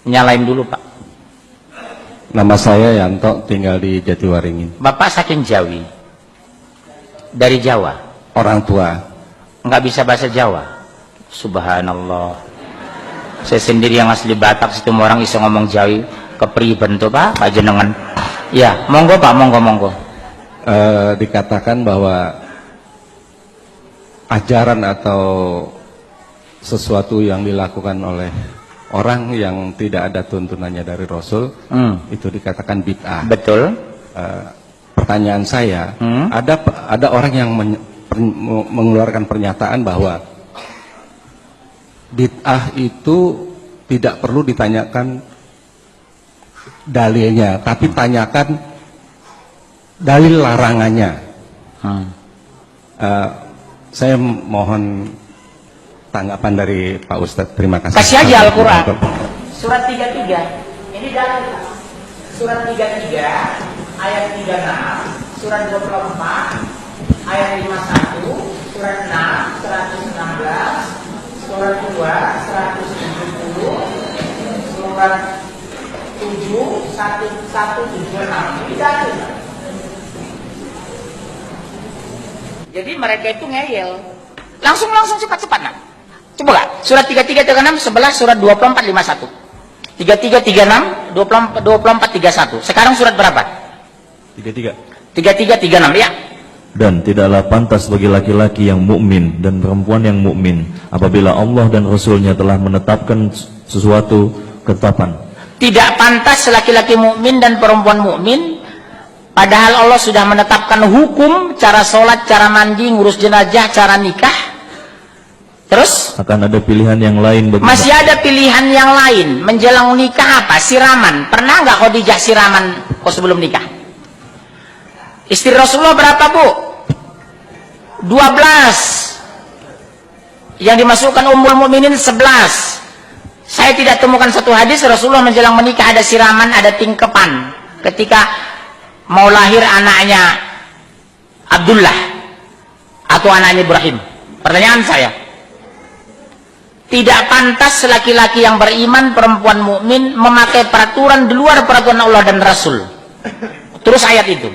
Nyalain dulu, Pak. Nama saya Yanto, tinggal di Jatiwaringin. Bapak saking Jawi. Dari Jawa. Orang tua. Nggak bisa bahasa Jawa. Subhanallah. Saya sendiri yang asli Batak, situ orang iso ngomong Jawi. Kepriben tuh Pak jenengan. Ya, monggo Pak, monggo. Dikatakan bahwa ajaran atau sesuatu yang dilakukan oleh orang yang tidak ada tuntunannya dari Rasul, itu dikatakan bid'ah. Betul. Pertanyaan saya, ada orang yang mengeluarkan pernyataan bahwa bid'ah itu tidak perlu ditanyakan dalilnya, tapi tanyakan dalil larangannya. Saya mohon tanggapan dari Pak Ustadz. Terima kasih. Kasih aja Al-Quran. Surat 33. Ini dalil. Surat 33 ayat 36, surat 24 ayat 51, surat 6 116, surat 2 170, surat 7 1176. Ini dalil. Jadi mereka itu ngeyel. Langsung cepat nak. Coba gak? Surat 33 36 11, surat 24 51. 33 36 24 31. Sekarang surat berapa? 33 36 ya. Dan tidaklah pantas bagi laki-laki yang mukmin dan perempuan yang mukmin apabila Allah dan Rasulnya telah menetapkan sesuatu ketetapan. Tidak pantas laki-laki mukmin dan perempuan mukmin padahal Allah sudah menetapkan hukum, cara sholat, cara mandi, ngurus jenazah, cara nikah. Terus? Akan ada pilihan yang lain bagi masih ada pilihan yang lain. Menjelang nikah apa? Siraman. Pernah nggak Khadijah siraman kok sebelum nikah? Istri Rasulullah berapa Bu? 12. Yang dimasukkan Ummul Mukminin 11. Saya tidak temukan satu hadis Rasulullah menjelang menikah ada siraman, ada tingkepan. Ketika mau lahir anaknya Abdullah atau anaknya Ibrahim. Pertanyaan saya, tidak pantas laki-laki yang beriman, perempuan mukmin memakai peraturan di luar peraturan Allah dan Rasul. Terus ayat itu.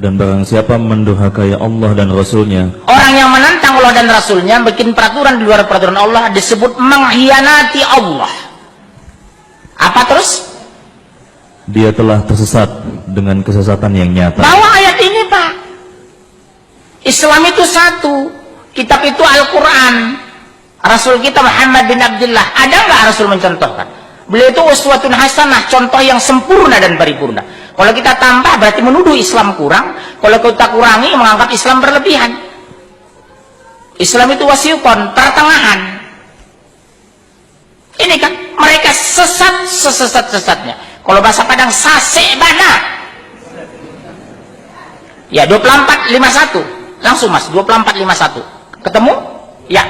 Dan barang siapa mendurhakai Allah dan Rasulnya, orang yang menantang Allah dan Rasulnya, bikin peraturan di luar peraturan Allah, disebut mengkhianati Allah. Apa terus? Dia telah tersesat dengan kesesatan yang nyata. Bawa ayat ini Pak. Islam itu satu, kitab itu Al-Quran. Rasul kita Muhammad bin Abdullah, ada nggak Rasul mencontohkan? Beliau itu uswatun hasanah, contoh yang sempurna dan paripurna. Kalau kita tambah berarti menuduh Islam kurang, kalau kita kurangi menganggap Islam berlebihan. Islam itu wasiqon, pertengahan. Ini kan mereka sesat sesat-sesatnya. Kalau bahasa Padang sasek bana. Ya 2451. Langsung Mas, 2451. Ketemu? Ya.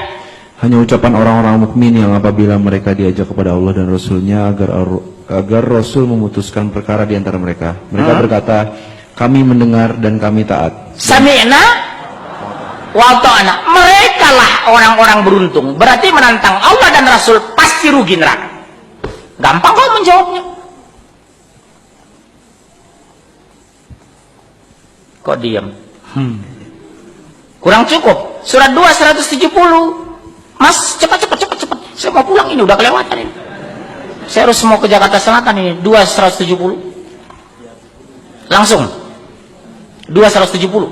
Hanya ucapan orang-orang mukmin yang apabila mereka diajak kepada Allah dan Rasulnya agar Rasul memutuskan perkara di antara mereka. Mereka berkata, kami mendengar dan kami taat. Sami'na wa ta'na. Mereka lah orang-orang beruntung. Berarti menantang Allah dan Rasul pasti rugi neraka. Gampang kok menjawabnya. Kok diam? Kurang cukup. Surat 2 170. Mas, cepat. Saya mau pulang ini, udah kelewatan ini. Saya harus mau ke Jakarta Selatan ini. 2 170. Langsung. 2 170.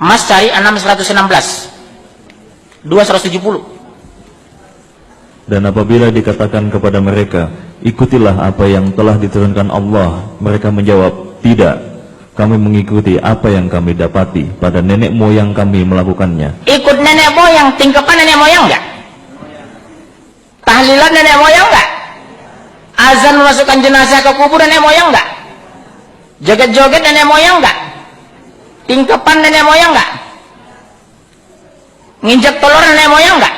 Mas cari 6 116. 2 170. Dan apabila dikatakan kepada mereka, ikutilah apa yang telah diturunkan Allah, mereka menjawab, tidak. Kami mengikuti apa yang kami dapati pada nenek moyang kami melakukannya. Ikut nenek moyang, tingkepan nenek moyang enggak? Tahlilan nenek moyang enggak? Azan memasukkan jenazah ke kubur nenek moyang enggak? Joget-joget nenek moyang enggak? Tingkepan nenek moyang enggak? Nginjek telur nenek moyang enggak?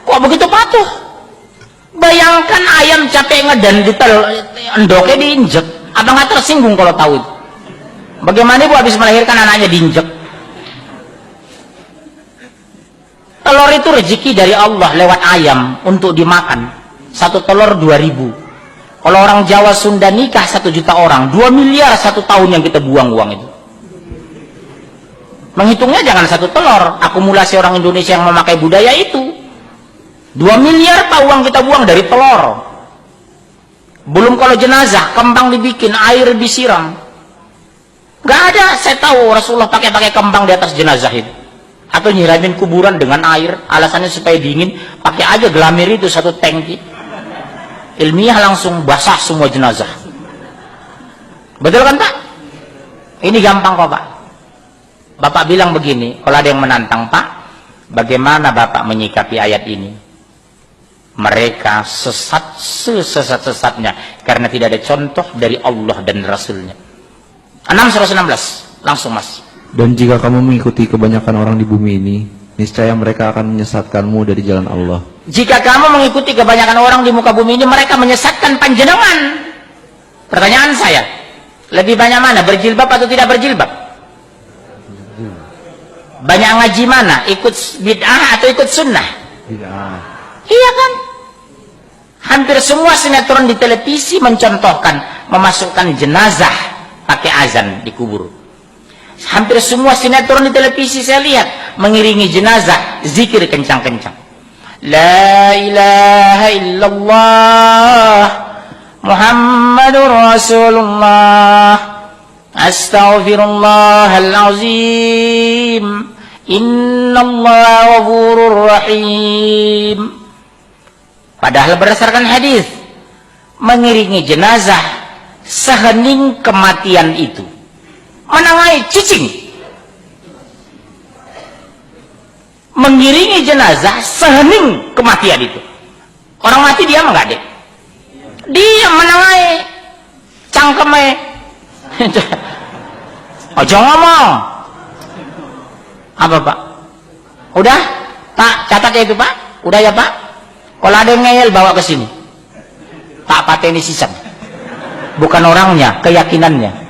Kok begitu patuh? Bayangkan ayam capek ngedan di endoknya diinjek. Abang nggak tersinggung kalau tahu itu. Bagaimana ibu habis melahirkan anaknya diinjek? Telur itu rezeki dari Allah lewat ayam untuk dimakan. Satu telur 2.000. Kalau orang Jawa Sunda nikah 1 juta orang, 2 miliar 1 tahun yang kita buang uang itu. Menghitungnya jangan 1 telur, akumulasi orang Indonesia yang memakai budaya itu. 2 miliar pak uang kita buang dari telur. Belum kalau jenazah, kembang dibikin, air disiram. Gak ada, saya tahu Rasulullah pakai kembang di atas jenazah itu. Atau nyiramin kuburan dengan air, alasannya supaya dingin, pakai aja gelamir itu 1 tangki. Ilmiah langsung basah semua jenazah. Betul kan Pak? Ini gampang kok Pak. Bapak bilang begini, kalau ada yang menantang, Pak, bagaimana Bapak menyikapi ayat ini? Mereka sesat sesat-sesatnya karena tidak ada contoh dari Allah dan Rasulnya. 6:116, langsung Mas. Dan jika kamu mengikuti kebanyakan orang di bumi ini, niscaya mereka akan menyesatkanmu dari jalan Allah. Jika kamu mengikuti kebanyakan orang di muka bumi ini, mereka menyesatkan panjenengan. Pertanyaan saya, lebih banyak mana, berjilbab atau tidak berjilbab? Banyak ngaji mana, ikut bid'ah atau ikut sunnah? Iya kan? Hampir semua sinetron di televisi mencontohkan memasukkan jenazah pakai azan di kubur. Hampir semua sinetron di televisi saya lihat mengiringi jenazah zikir kencang-kencang. La ilaha illallah Muhammadur Rasulullah Astaghfirullahalazim Innallaha ghafurur rahim. Padahal berdasarkan hadis, mengiringi jenazah sehening kematian itu menangai cicing. Mengiringi jenazah sehening kematian itu. Orang mati diam enggak, Dek? Diam menangai cangkeme. Ojo ngomong. Apa Pak? Udah? Pak, catat ya itu Pak. Udah ya Pak? Kalau ada yang ngeyel bawa ke sini. Tak pateni sisan. Bukan orangnya, keyakinannya.